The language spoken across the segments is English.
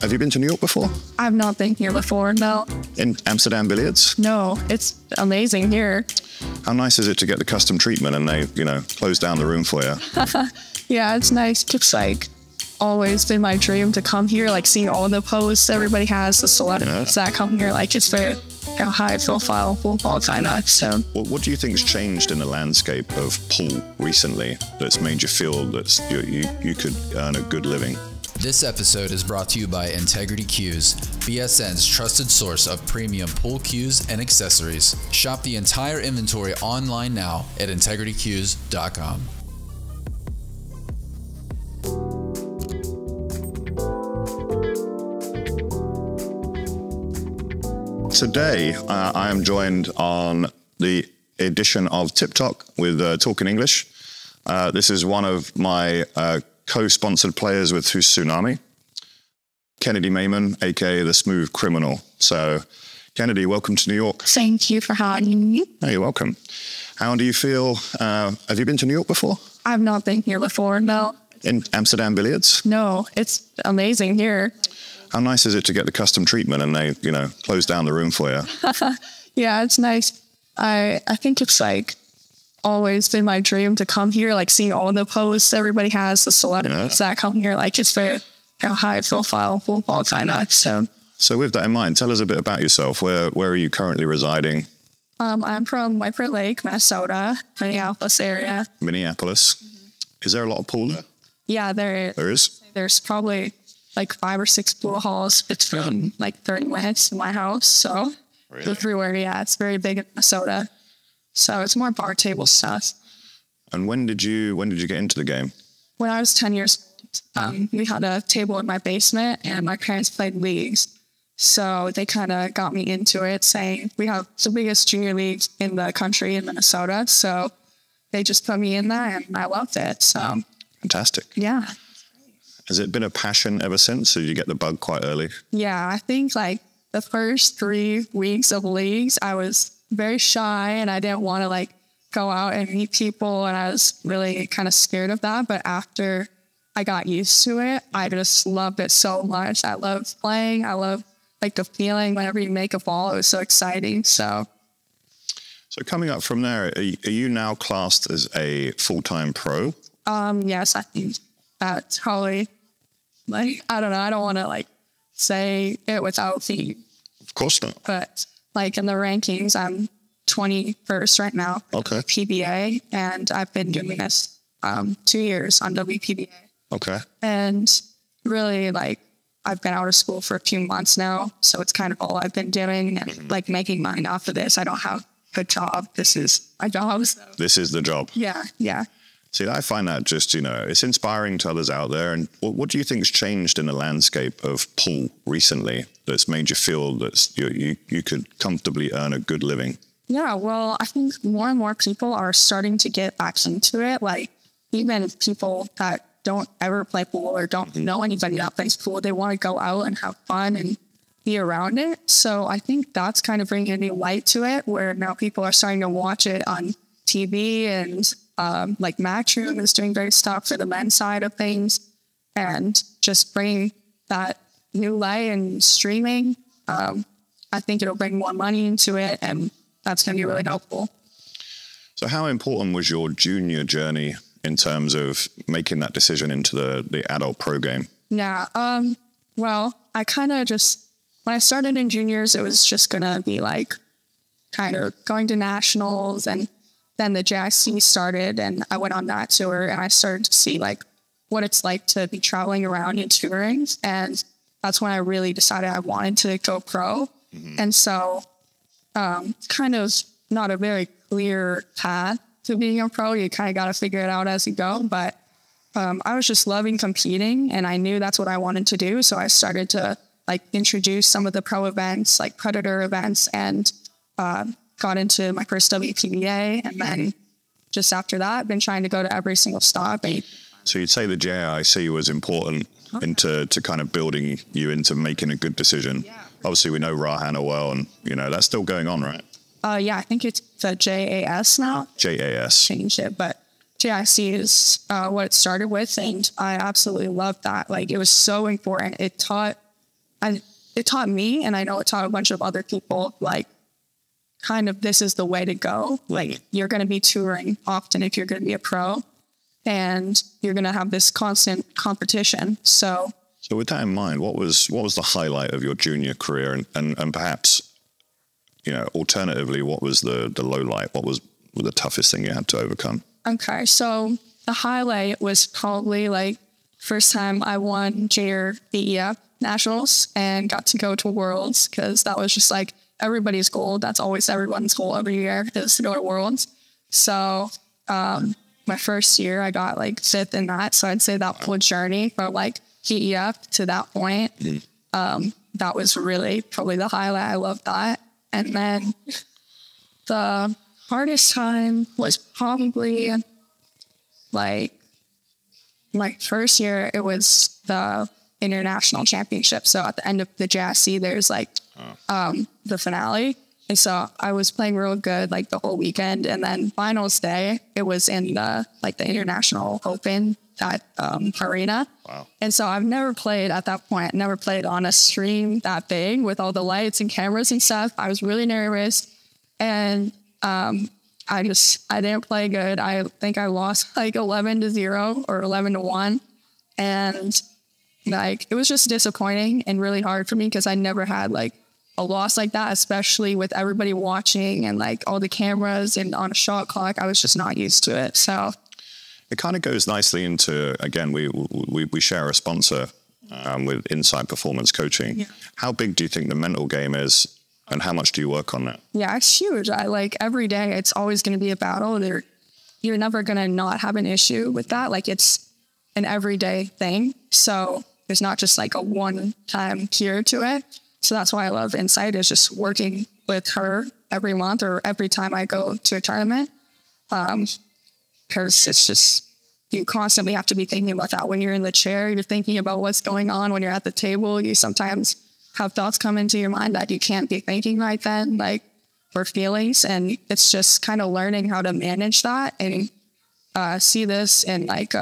Have you been to New York before? I've not been here before, no. In Amsterdam Billiards? No, it's amazing here. How nice is it to get the custom treatment and they, close down the room for you? Yeah, it's nice. It's like always been my dream to come here, like seeing all the posts everybody has, the celebrities that come here, like it's very high profile football kind of. So what do you think's changed in the landscape of pool recently that's made you feel that you could earn a good living? This episode is brought to you by Integrity Cues, BSN's trusted source of premium pool cues and accessories. Shop the entire inventory online now at integritycues.com. Today, I am joined on the edition of Tip Talk with Talkin English. This is one of my co-sponsored players with Who's Tsunami, Kennedy Meyman, aka the Smooth Criminal. So, Kennedy, welcome to New York. thank you for having me. Oh, you're welcome. How do you feel? Have you been to New York before? I've not been here before, no. In Amsterdam Billiards? No, it's amazing here. How nice is it to get the custom treatment and they, close down the room for you? Yeah, it's nice. I think it's like always been my dream to come here, like seeing all the posts everybody has, the celebrities that come here, like it's very high profile football kind of. So with that in mind, tell us a bit about yourself. Where are you currently residing? I'm from White Lake, Minnesota, Minneapolis area. Minneapolis. Is there a lot of pool there? Yeah, there is. There's probably like 5 or 6 pool halls. It's from like 30 minutes to my house. So really? Everywhere, yeah, it's very big in Minnesota. So it's more bar table stuff. And when did you get into the game? When I was 10 years old, we had a table in my basement and my parents played leagues. So they kind of got me into it, saying we have the biggest junior league in the country in Minnesota. So they just put me in there and I loved it. So fantastic. Yeah. Has it been a passion ever since? Or did you get the bug quite early? Yeah, I think like the first 3 weeks of leagues, I was very shy and I didn't want to like go out and meet people, and I was really kind of scared of that. But after I got used to it, I just loved it so much. I loved playing. I loved like the feeling whenever you make a ball. It was so exciting. So coming up from there, are you now classed as a full-time pro? Yes, I think that's probably like, I don't know. I don't want to like say it without being. Of course not. But like in the rankings, I'm 21st right now. Okay. PBA, and I've been doing this 2 years on WPBA. Okay. And really, like, I've been out of school for a few months now, so it's kind of all I've been doing and like making money off of this. I don't have a job. This is my job. So. This is the job. Yeah, yeah. See, I find that just, it's inspiring to others out there. And what do you think's changed in the landscape of pool recently that's made you feel that you could comfortably earn a good living? Yeah, well, I think more and more people are starting to get back into it. Like even people that don't ever play pool or don't know anybody that plays pool, they want to go out and have fun and be around it. So I think that's kind of bringing a new light to it, where now people are starting to watch it on TV, and like Matchroom is doing great stuff for the men's side of things, and just bringing that new light and streaming. I think it'll bring more money into it, and that's going to be really helpful. So how important was your junior journey in terms of making that decision into the adult pro game? Yeah, well, I kind of just, when I started in juniors, it was just going to be like kind of going to nationals, and then the JIC started and I went on that tour and I started to see like what it's like to be traveling around and touring. And that's when I really decided I wanted to go pro. And so kind of not a very clear path to being a pro. You kind of got to figure it out as you go. But I was just loving competing and I knew that's what I wanted to do. So I started to like introduce some of the pro events, like Predator events, and got into my first WPBA, and then just after that, I've been trying to go to every single stop. So you'd say the JIC was important into kind of building you into making a good decision. Yeah. Obviously, we know Rahana well, and that's still going on, right? Yeah, I think it's the JAS now. JAS. Changed it, but JIC is what it started with, and I absolutely loved that. Like, it was so important. It taught it taught me, and I know it taught a bunch of other people, like, kind of this is the way to go. Like, you're going to be touring often if you're going to be a pro, and you're going to have this constant competition. So with that in mind, what was the highlight of your junior career, and perhaps, alternatively, what was the low light? What was the toughest thing you had to overcome? Okay, so the highlight was probably like first time I won junior BEF nationals and got to go to Worlds, because that was just like everybody's goal. That's always everyone's goal every year, is to go to Worlds. So my first year I got like 5th in that. So I'd say that whole journey from like PEF to that point, that was really probably the highlight. I loved that. And then the hardest time was probably like my first year. It was the international championship. So at the end of the JSC, there's like the finale. And so I was playing real good like the whole weekend. And then finals day, it was in the International Open at arena. Wow. And so I've never played at that point, never played on a stream that big with all the lights and cameras and stuff. I was really nervous. And I didn't play good. I think I lost like 11-0 or 11-1. And like, it was just disappointing and really hard for me, because I never had like a loss like that, especially with everybody watching and like all the cameras and on a shot clock. I was just not used to it. So it kind of goes nicely into, again, we share a sponsor with Inside Performance Coaching. Yeah. How big do you think the mental game is, and how much do you work on that? Yeah, it's huge. I like every day, it's always going to be a battle. You're never going to not have an issue with that. Like, it's an everyday thing. So there's not just like a one-time cure to it. So that's why I love Insight, is just working with her every month or every time I go to a tournament. Because it's just, you constantly have to be thinking about that. When you're in the chair, you're thinking about what's going on. When you're at the table, you sometimes have thoughts come into your mind that you can't be thinking right then, like, or feelings. And it's just kind of learning how to manage that and see this and like,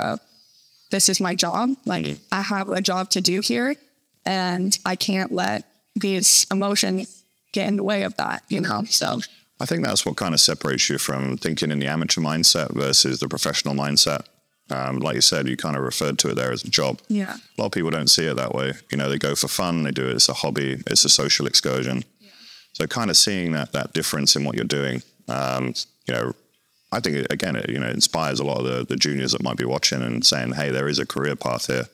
this is my job. Like, I have a job to do here, and I can't let these emotions get in the way of that, so. I think that's what kind of separates you from thinking in the amateur mindset versus the professional mindset. Like you said, you kind of referred to it there as a job. Yeah. A lot of people don't see it that way. They go for fun, they do it as a hobby, it's a social excursion. Yeah. So kind of seeing that difference in what you're doing, I think, it inspires a lot of the juniors that might be watching and saying, hey, there is a career path here.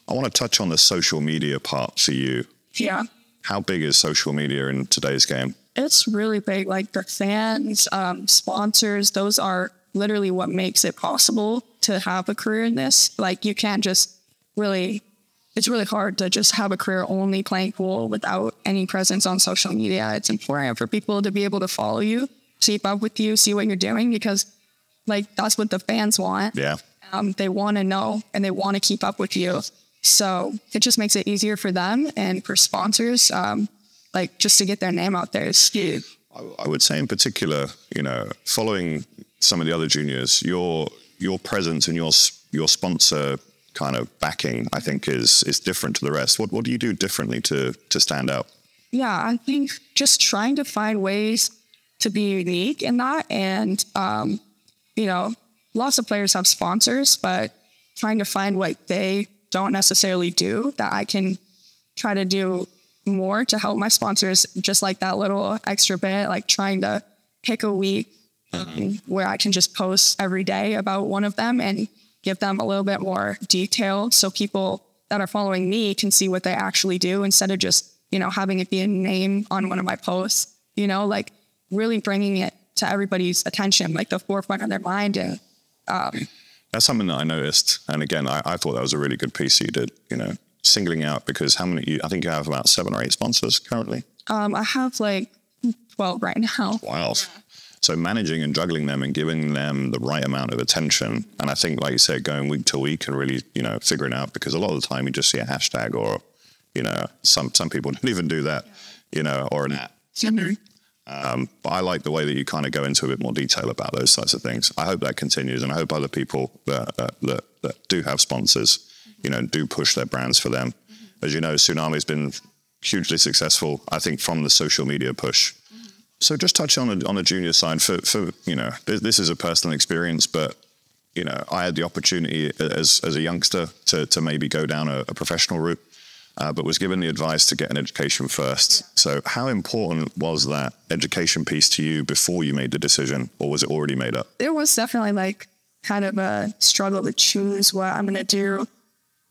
I want to touch on the social media part for you. Yeah. How big is social media in today's game? It's really big. Like, the fans, sponsors, those are literally what makes it possible to have a career in this. Like, you can't just it's really hard to just have a career only playing pool without any presence on social media. It's important for people to be able to follow you, keep up with you, see what you're doing, because like, that's what the fans want. Yeah. They want to know and they want to keep up with you. So it just makes it easier for them and for sponsors, like, just to get their name out there is huge. I would say in particular, following some of the other juniors, your presence and your sponsor kind of backing, I think is different to the rest. What do you do differently to stand out? Yeah, I think just trying to find ways to be unique in that. And, lots of players have sponsors, but trying to find what they don't necessarily do that I can try to do more to help my sponsors, just like that little extra bit, like trying to pick a week where I can just post every day about one of them and give them a little bit more detail, so people that are following me can see what they actually do, instead of just, having it be a name on one of my posts, like really bringing it to everybody's attention, like the forefront of their mind. And that's something that I noticed. And again, I thought that was a really good piece you did, singling out, because how many, I think you have about 7 or 8 sponsors currently? I have like 12 right now. Wow. Yeah. So managing and juggling them and giving them the right amount of attention. And I think, like you said, going week to week and really, figuring out, because a lot of the time you just see a hashtag or, some people don't even do that, or an app. But I like the way that you kind of go into a bit more detail about those types of things. I hope that continues, and I hope other people that do have sponsors, do push their brands for them. As you know, Tsunami's been hugely successful, I think, from the social media push. So just touch on the junior side for you know, this is a personal experience, but you know, I had the opportunity as a youngster to maybe go down a professional route, but was given the advice to get an education first. So how important was that education piece to you before you made the decision, or was it already made up? It was definitely like kind of a struggle to choose what I'm going to do,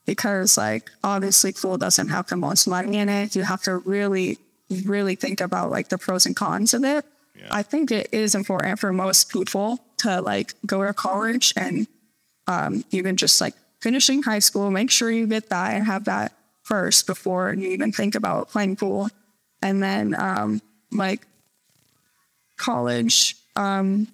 because like obviously pool doesn't have the most money in it. You have to really think about like the pros and cons of it. Yeah. I think it is important for most people to like go to college and even just like finishing high school, make sure you get that and have that first before you even think about playing pool. And then like college, I'm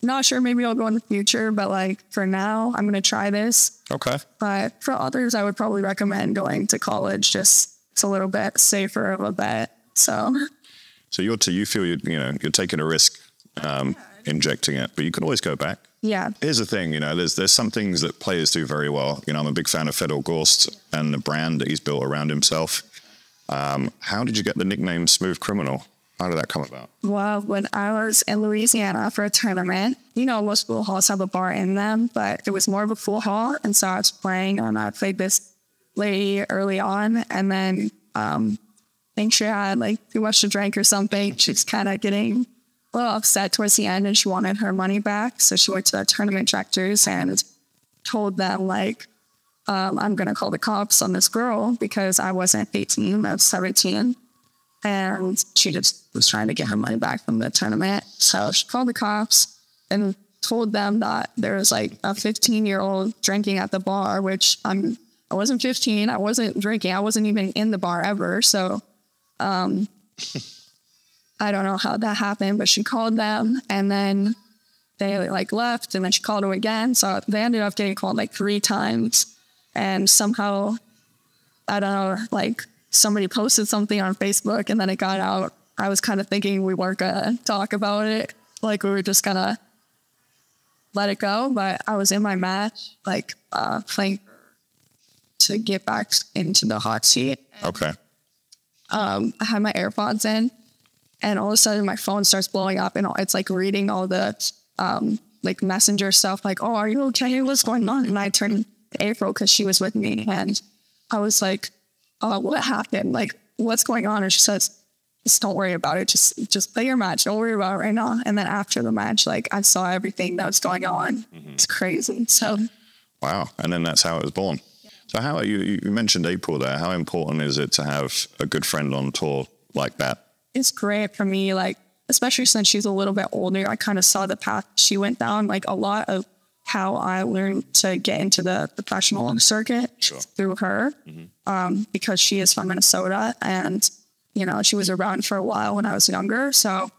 not sure, maybe I'll go in the future, but like for now, I'm going to try this. Okay. But for others, I would probably recommend going to college. Just it's a little bit safer of a bet. So you feel you're taking a risk injecting it, but you can always go back. Yeah. Here's the thing, you know, there's some things that players do very well. You know, I'm a big fan of Fedor Gorst and the brand that he's built around himself. How did you get the nickname Smooth Criminal? How did that come about? Well, when I was in Louisiana for a tournament, you know, most pool halls have a bar in them, but it was more of a full hall. And so I was playing and I played this lady early on. And then I think she had like too much to drink or something. She's kind of getting a little upset towards the end and she wanted her money back. So she went to the tournament directors and told them like, I'm going to call the cops on this girl because I wasn't 18, I was 17. And she just was trying to get her money back from the tournament. So she called the cops and told them that there was like a 15-year-old drinking at the bar, which I wasn't 15. I wasn't drinking. I wasn't even in the bar ever. So I don't know how that happened, but she called them and then they like left and then she called them again. So they ended up getting called like 3 times. And somehow, I don't know, like somebody posted something on Facebook and then it got out. I was kind of thinking we weren't going to talk about it. Like we were just going to let it go. But I was in my match, like playing to get back into the hot seat. Okay. I had my AirPods in and all of a sudden my phone starts blowing up and it's like reading all the like messenger stuff like, oh, are you okay? What's going on? And I turned to April because she was with me and I was like, what happened? Like, what's going on? And she says, just don't worry about it. Just play your match. Don't worry about it right now. And then after the match, like I saw everything that was going on. Mm-hmm. It's crazy. So. Wow. And then that's how it was born. Yeah. So how are you mentioned April there. How important is it to have a good friend on tour like that? It's great for me. Like, especially since she's a little bit older, I kind of saw the path she went down. Like a lot of how I learned to get into the professional circuit through her, because she is from Minnesota and, you know, she was around for a while when I was younger. So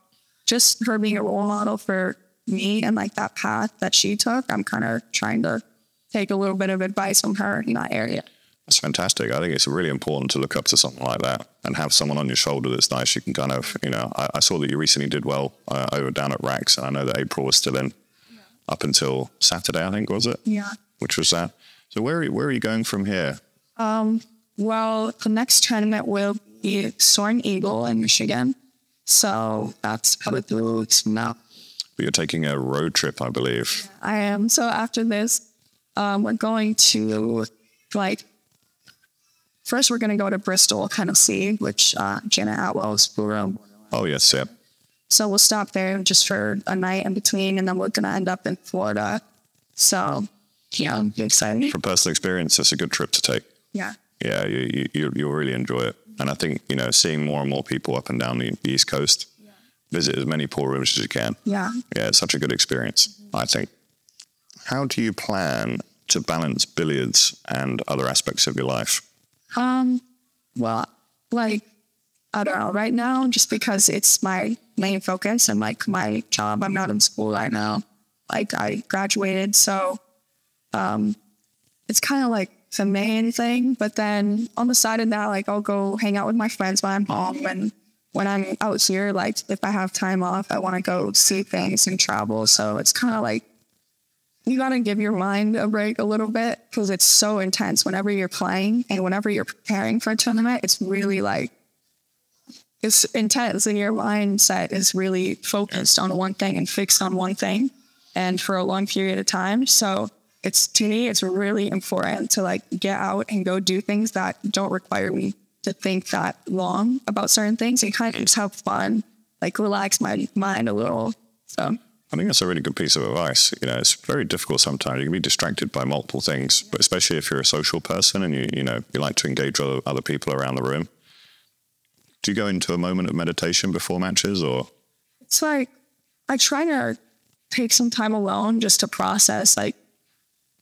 just her being a role model for me and like that path that she took, I'm kind of trying to take a little bit of advice from her in that area. That's fantastic. I think it's really important to look up to something like that and have someone on your shoulder that's nice. You can kind of, you know, I saw that you recently did well over down at Rax, and I know that April was still in. Up until Saturday, I think, was it? Yeah. Which was that. So where are you going from here? Well, the next tournament will be Soaring Eagle in Michigan. So that's probably 3 weeks from now. But you're taking a road trip, I believe. Yeah, I am. So after this, we're going to, like, first we're going to go to Bristol, Tennessee, which Jenna Atwell's from. Oh, yes, yeah. So we'll stop there just for a night in between, and then we're going to end up in Florida. So, yeah, I'm excited. From personal experience, it's a good trip to take. Yeah. Yeah, you'll really enjoy it. And I think, you know, seeing more and more people up and down the East Coast, visit as many pool rooms as you can. Yeah. Yeah, it's such a good experience, I think. How do you plan to balance billiards and other aspects of your life? Well, like, I don't know, right now, just because it's my main focus and like my job, I'm not in school right now. Like I graduated, so it's kind of like the main thing. But then on the side of that, like I'll go hang out with my friends when I'm home. And when I'm out here, like if I have time off, I want to go see things and travel. So it's kind of like you got to give your mind a break a little bit because it's so intense whenever you're playing and whenever you're preparing for a tournament. It's really like, it's intense and your mindset is really focused on one thing and fixed on one thing and for a long period of time. So it's, to me, it's really important to like get out and go do things that don't require me to think that long about certain things and kind of just have fun, like relax my mind a little. So I think that's a really good piece of advice. You know, it's very difficult sometimes. You can be distracted by multiple things, but especially if you're a social person and you like to engage with other people around the room. Do you go into a moment of meditation before matches, or? It's like, I try to take some time alone just to process, like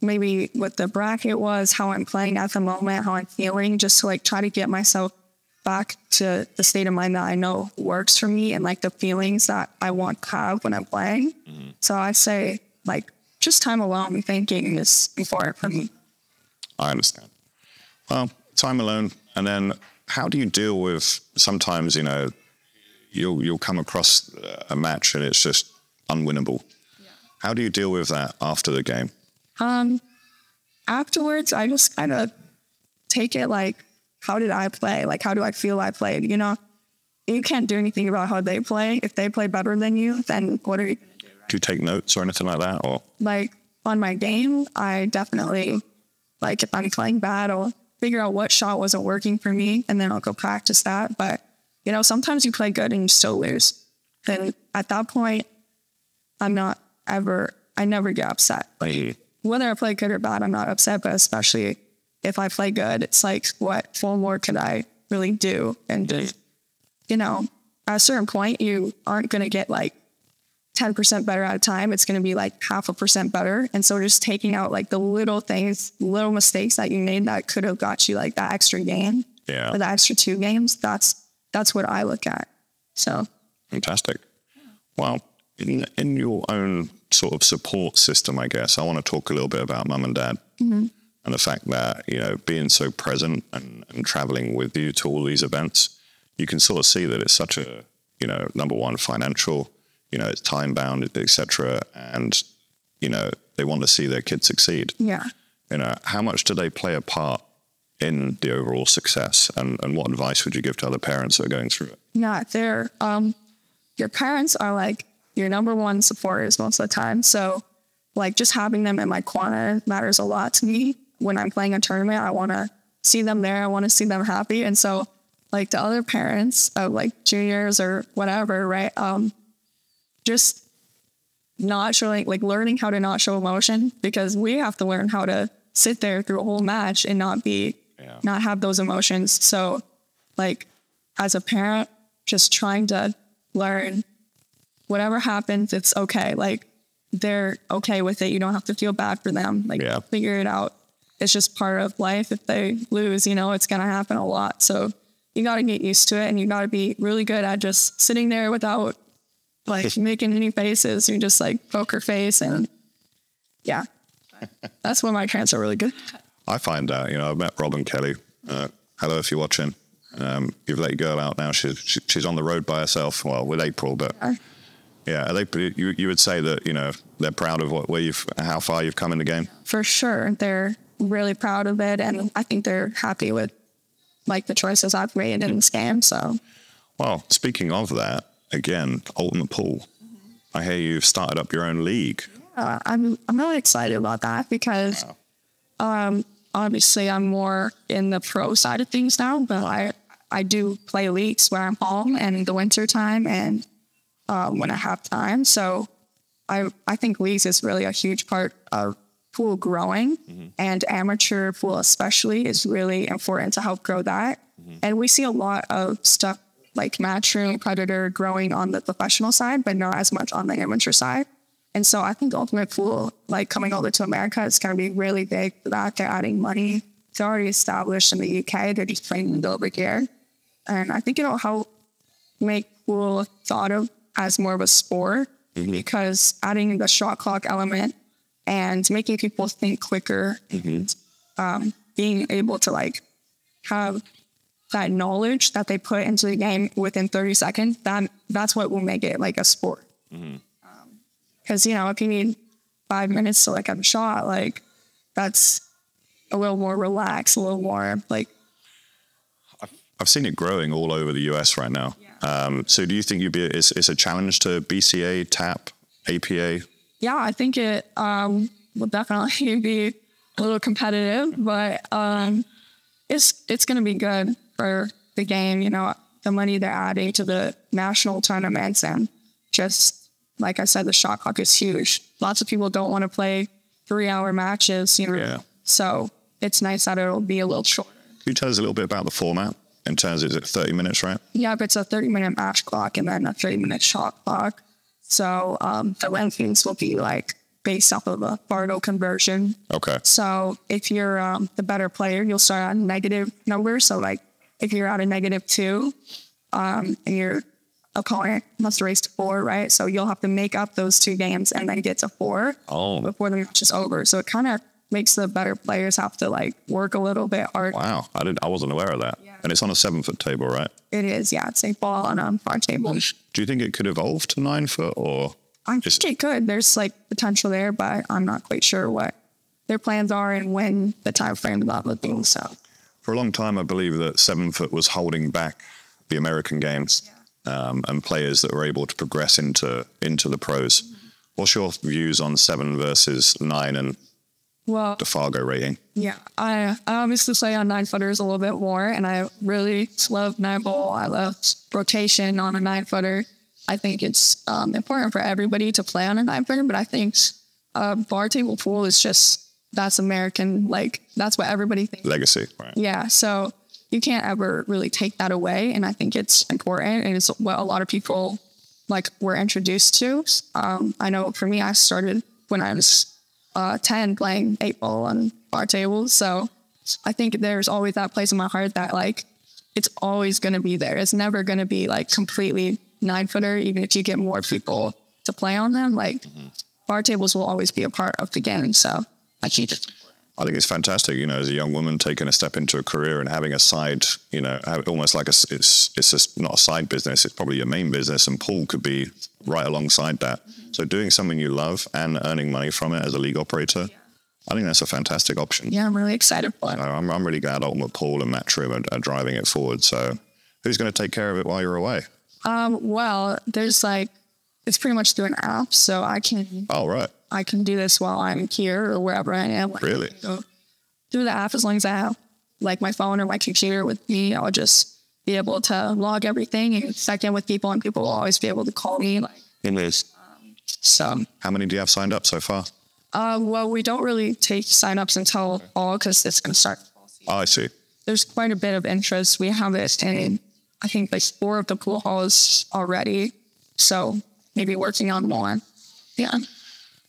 maybe what the bracket was, how I'm playing at the moment, how I'm feeling, just to like try to get myself back to the state of mind that I know works for me and like the feelings that I want to have when I'm playing. So I say like just time alone thinking is important for me. I understand. Well, time alone. And then how do you deal with sometimes, you know, you'll come across a match and it's just unwinnable. Yeah. How do you deal with that after the game? Afterwards, I just kind of take it like, how did I play? Like, how do I feel I played? You know, you can't do anything about how they play. If they play better than you, then what are you going to do? Right? Do you take notes or anything like that? Or like on my game, I definitely, like if I'm playing bad, I'll figure out what shot wasn't working for me and then I'll go practice that. But, you know, sometimes you play good and you still lose. Then at that point, I never get upset. Like, whether I play good or bad, I'm not upset, but especially if I play good, it's like, what more could I really do? And, you know, at a certain point, you aren't going to get like 10% better at a time. It's going to be like 0.5% better. And so just taking out like the little things, little mistakes that you made that could have got you like that extra game, or the extra 2 games, that's what I look at. So. Fantastic. Well, in your own sort of support system, I guess, I want to talk a little bit about mum and dad. And the fact that, you know, being so present and traveling with you to all these events, you can sort of see that it's such a, you know, number one, financial, you know, it's time bound, etc. And, you know, they want to see their kids succeed. Yeah. You know, how much do they play a part in the overall success? And what advice would you give to other parents that are going through it? Yeah, your parents are like your number one supporters most of the time. So like just having them in my corner matters a lot to me. When I'm playing a tournament, I want to see them there. I want to see them happy. And so like the other parents of like juniors or whatever, right? Just not showing, like learning how to not show emotion, because we have to learn how to sit there through a whole match and not have those emotions. So like as a parent, just trying to learn whatever happens, it's okay. Like they're okay with it. You don't have to feel bad for them. Like figure it out. It's just part of life. If they lose, you know, it's going to happen a lot. So you got to get used to it, and you got to be really good at just sitting there without like making any faces. You just like poker face, and that's when my parents are really good. I find out, you know, I've met Rob and Kelly. Hello, if you're watching. You've let your girl out now. She's on the road by herself. Well, with April, but yeah, you would say that, you know, they're proud of how far you've come in the game? For sure. They're really proud of it. And I think they're happy with like the choices I've made in this game. So, well, speaking of that, again, Ultimate Pool. I hear you've started up your own league. I'm really excited about that because obviously I'm more in the pro side of things now, but I do play leagues where I'm home and in the winter time and when I have time. So I think leagues is really a huge part of pool growing, and amateur pool especially is really important to help grow that. And we see a lot of stuff like Matchroom, Predator growing on the professional side, but not as much on the amateur side. And so I think Ultimate Pool, like coming over to America, is going to be really big for that. They're adding money. It's already established in the UK. They're just bringing it over here. And I think it'll help make pool thought of as more of a sport, because adding the shot clock element and making people think quicker, being able to like have that knowledge that they put into the game within 30 seconds, that's what will make it like a sport. Because, you know, if you need 5 minutes to like have a shot, like that's a little more relaxed, a little more like. I've seen it growing all over the US right now. Yeah. So do you think it's a challenge to BCA, TAP, APA? Yeah, I think it will definitely be a little competitive, but it's going to be good for the game. You know, the money they're adding to the national tournaments, and just like I said, the shot clock is huge. Lots of people don't want to play 3-hour matches, you know. Yeah. So it's nice that it'll be a little shorter. Can you tell us a little bit about the format in terms of, is it 30 minutes, right? Yeah, but it's a 30-minute match clock and then a 30-minute shot clock. So the rankings will be like based off of a Bardo conversion. Okay. So if you're the better player, you'll start at a negative number. So like if you're at a -2 and your opponent must raise to 4, right? So you'll have to make up those 2 games and then get to 4 before the match is over. So it kind of makes the better players have to like work a little bit hard. Wow, I wasn't aware of that. Yeah. And it's on a 7-foot table, right? It is, yeah. It's a ball on a bar table. Do you think it could evolve to 9 foot, or? I think it could. There's like potential there, but I'm not quite sure what their plans are and when the time frame of that would be. So for a long time, I believe that 7 foot was holding back the American games, and players that were able to progress into the pros. Mm-hmm. What's your views on 7 versus 9 and the Fargo rating? Yeah, I obviously play on 9-footers a little bit more, and I really love 9-ball. I love rotation on a 9-footer. I think it's important for everybody to play on a 9-footer, but I think bar table pool is just, that's American, like that's what everybody thinks. Legacy, right? Yeah, so you can't ever really take that away, and I think it's important, and it's what a lot of people like were introduced to. I know for me, I started when I was 10 playing 8-ball on bar tables. So I think there's always that place in my heart that like, it's always going to be there. It's never going to be like completely 9-footer, even if you get more people to play on them. Like bar tables will always be a part of the game. So I think it's fantastic, you know, as a young woman taking a step into a career and having a side, you know, almost like it's just not a side business. It's probably your main business, and pool could be right alongside that. So doing something you love and earning money from it as a league operator, I think that's a fantastic option. Yeah, I'm really excited for it. I'm really glad Ultimate Pool and Matchroom are driving it forward. So who's going to take care of it while you're away? Well, there's like, it's pretty much through an app, so I can. Oh, right. I can do this while I'm here or wherever I am. Really? So through the app, as long as I have like my phone or my computer with me, I'll just be able to log everything and check in with people, and people will always be able to call me. Like, so how many do you have signed up so far? Well, we don't really take signups until fall because it's going to start. Oh, I see. There's quite a bit of interest. We have it in, I think, like 4 of the pool halls already. So maybe working on more. Yeah.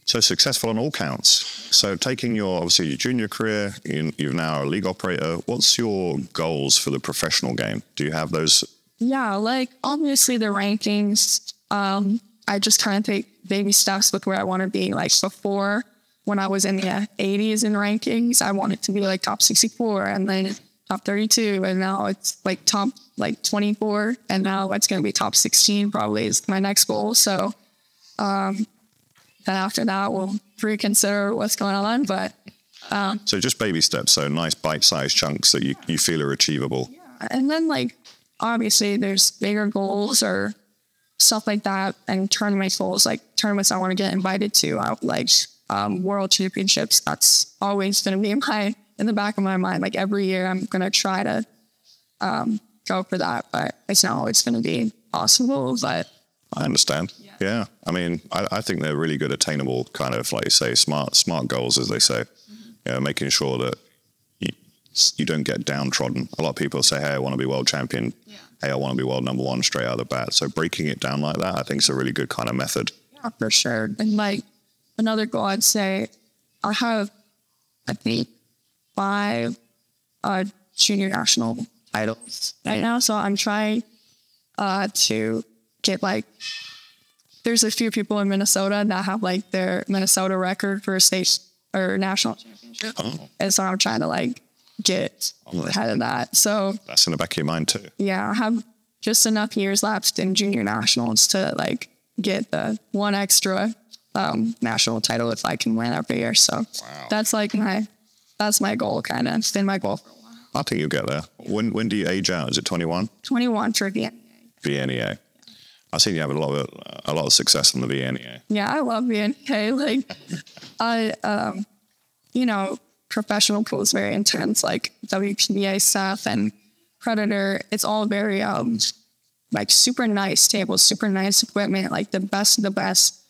So successful on all counts. So taking obviously your junior career, you're now a league operator. What's your goals for the professional game? Do you have those? Yeah, like obviously the rankings. I just kind of take baby steps with where I want to be. Like before, when I was in the 80s in rankings, I wanted to be like top 64 and then top 32. And now it's like top like 24. And now it's going to be top 16 probably is my next goal. So, then after that, we'll reconsider what's going on. But so just baby steps, so nice bite-sized chunks that you feel are achievable. Yeah. And then, like, obviously, there's bigger goals or stuff like that, and tournament goals, like tournaments I want to get invited to, like world championships. That's always going to be in the back of my mind. Like every year, I'm going to try to go for that, but it's not always going to be possible. But I understand. Yeah. I mean, I think they're really good, attainable kind of, like you say, smart goals, as they say. You know, making sure that you don't get downtrodden. A lot of people say, hey, I want to be world champion. Yeah. Hey, I want to be world number 1 straight out of the bat. So breaking it down like that, I think is a really good kind of method. Yeah, for sure. And like another goal, I'd say I have, I think, 5 junior national titles right now. So I'm trying to get like, there's a few people in Minnesota that have like their Minnesota record for a state or national championship. Oh. And so I'm trying to like get ahead of that. So that's in the back of your mind too. Yeah. I have just enough years left in junior nationals to like get the 1 extra national title if I can win every year. So that's like that's my goal, kind of. It's been my goal for a while. I think you'll get there. When do you age out? Is it 21? 21 for VNEA. VNEA. I've seen you have a lot of success on the VNEA. Yeah, I love VNEA. Like, you know, professional pool is very intense. Like WPBA stuff and Predator, it's all very like super nice tables, super nice equipment, like the best of the best.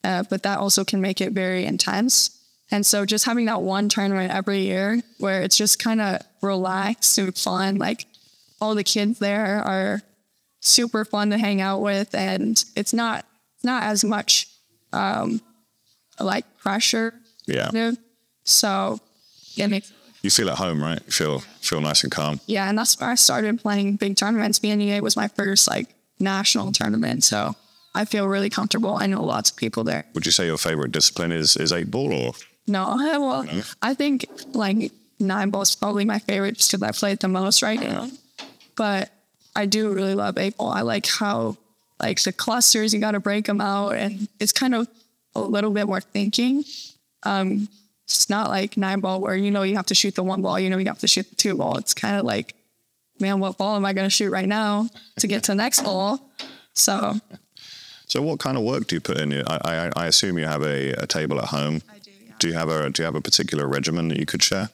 But that also can make it very intense. And so just having that one tournament every year where it's just kind of relaxed and fun, like all the kids there are super fun to hang out with, and it's not as much like pressure. Yeah. So it makes you feel at home, right? You feel nice and calm. Yeah, and that's where I started playing big tournaments. BNEA was my first like national tournament, so I feel really comfortable. I know lots of people there. Would you say your favorite discipline is 8-ball or? No, well, no? I think like 9-ball is probably my favorite just because I play it the most right now. But I do really love 8-ball. I like how like the clusters, you got to break them out, and it's kind of a little bit more thinking. It's not like 9-ball where, you know, you have to shoot the 1 ball, you know, you have to shoot the 2 ball. It's kind of like, man, what ball am I going to shoot right now to get to the next ball? So what kind of work do you put in? I assume you have a table at home. I do, yeah. Do you have a particular regimen that you could share?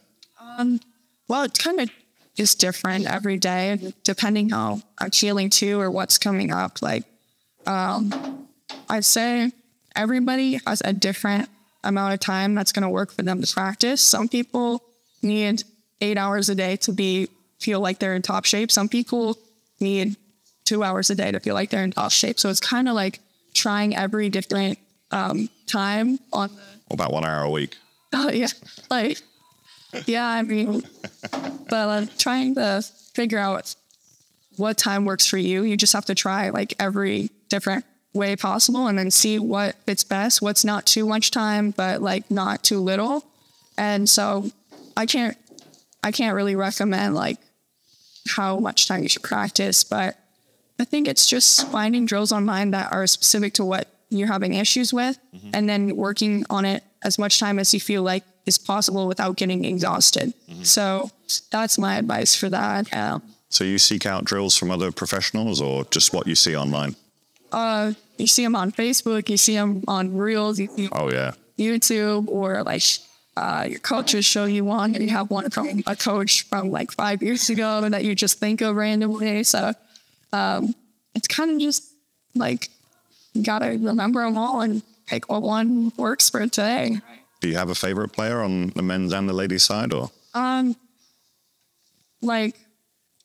Well, it kind of is different every day, depending how I'm feeling too or what's coming up. Like, I'd say everybody has a different amount of time that's going to work for them to practice. Some people need 8 hours a day to feel like they're in top shape. Some people need 2 hours a day to feel like they're in top shape. So it's kind of like trying every different time on the... About 1 hour a week. Oh, yeah. Like, yeah, I mean, but trying to figure out what time works for you. You just have to try like every different way possible and then see what fits best, what's not too much time, but like not too little. And so I can't really recommend like how much time you should practice, but I think it's just finding drills online that are specific to what you're having issues with, and then working on it as much time as you feel like is possible without getting exhausted. So that's my advice for that. So you seek out drills from other professionals or just what you see online? You see them on Facebook, you see them on Reels, you see YouTube, or like your coaches show you one, and you have one from a coach from like 5 years ago that you just think of randomly. So it's kind of just like, you got to remember them all and pick what one works for today. Do you have a favorite player on the men's and the ladies side, or? Like,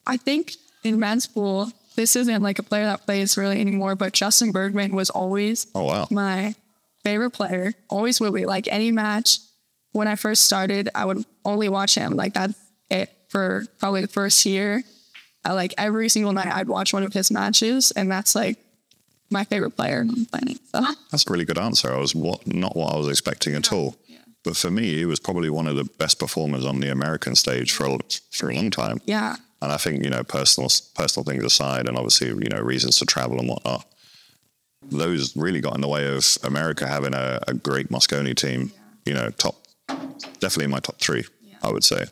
I think in men's pool, this isn't like a player that plays really anymore, but Justin Bergman was always my favorite player. Always will be. Like any match, when I first started, I would only watch him. Like that's it for probably the first year. Like every single night I'd watch one of his matches, and that's like my favorite player on the planet. So. That's a really good answer. Not what I was expecting at all. Yeah. But for me, he was probably one of the best performers on the American stage for a long time. Yeah. And I think, you know, personal things aside, and obviously, you know, reasons to travel and whatnot, those really got in the way of America having a great Mosconi team. Yeah. You know, definitely in my top 3, I would say.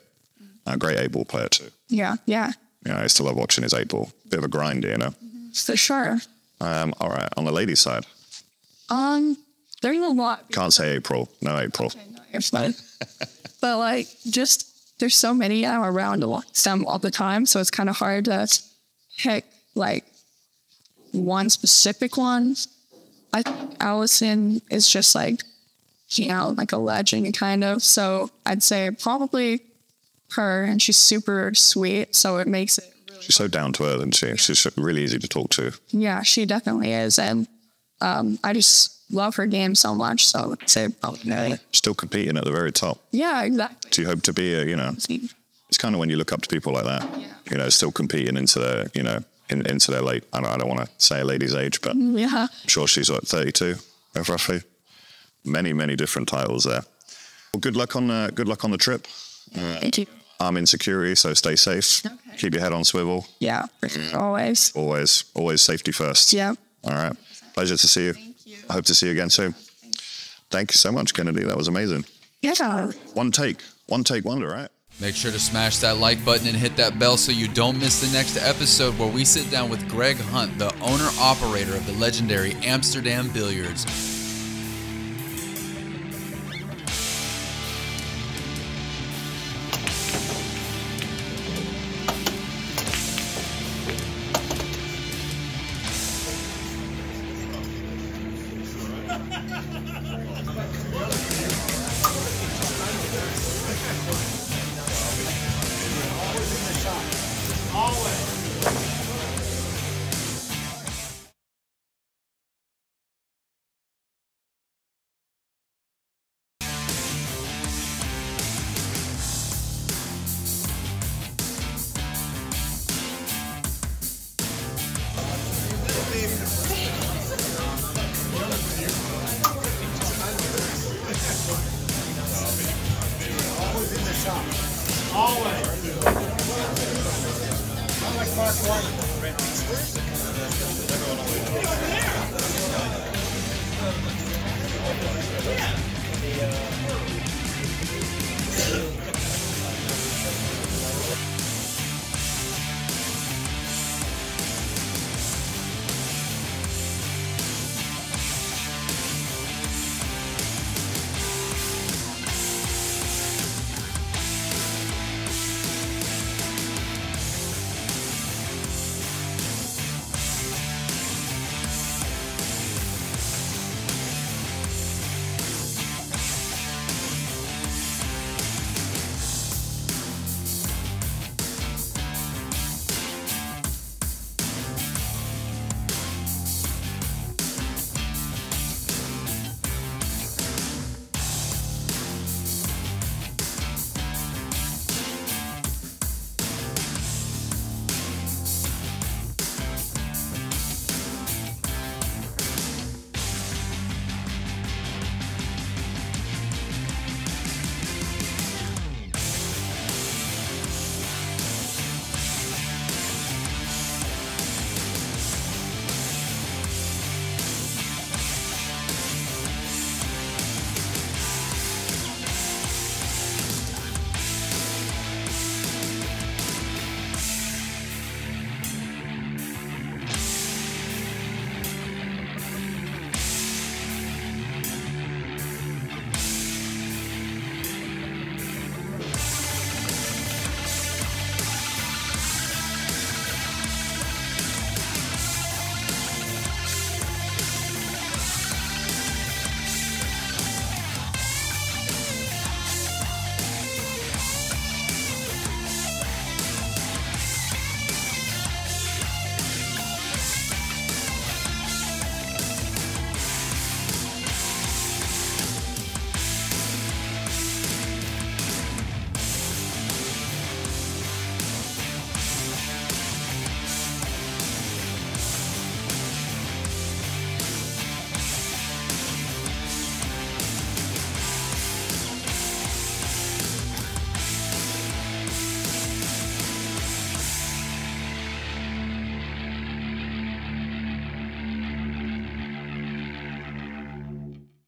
A great 8-ball player too. Yeah, yeah. Yeah, I used to love watching his 8-ball. Bit of a grinder, you know. For sure. All right, on the ladies' side. There's a lot. Can't say April. No April. Okay, no, you're fine. But like, just there's so many around them all the time, so it's kind of hard to pick like one specific one. I think Allison is just like, you know, like a legend kind of. So I'd say probably her, and she's super sweet, so it makes it. She's so down to earth, isn't she? Yeah. She's really easy to talk to. Yeah, she definitely is. And I just love her game so much. So I'd say probably no. Still competing at the very top. Yeah, exactly. Do you hope to be it's kind of when you look up to people like that, you know, still competing into their, you know, into their late, I don't want to say a lady's age, but I'm sure she's like 32, roughly. Many, many different titles there. Well, good luck on the trip. Thank you. I'm in security, so stay safe. Okay. Keep your head on swivel. Yeah, always. Always safety first. Yeah. All right. Pleasure to see you. Thank you. I hope to see you again soon. Thanks. Thank you so much, Kennedy. That was amazing. Yeah. One take wonder, right? Make sure to smash that like button and hit that bell so you don't miss the next episode where we sit down with Greg Hunt, the owner-operator of the legendary Amsterdam Billiards. Always. I like Mark Warner.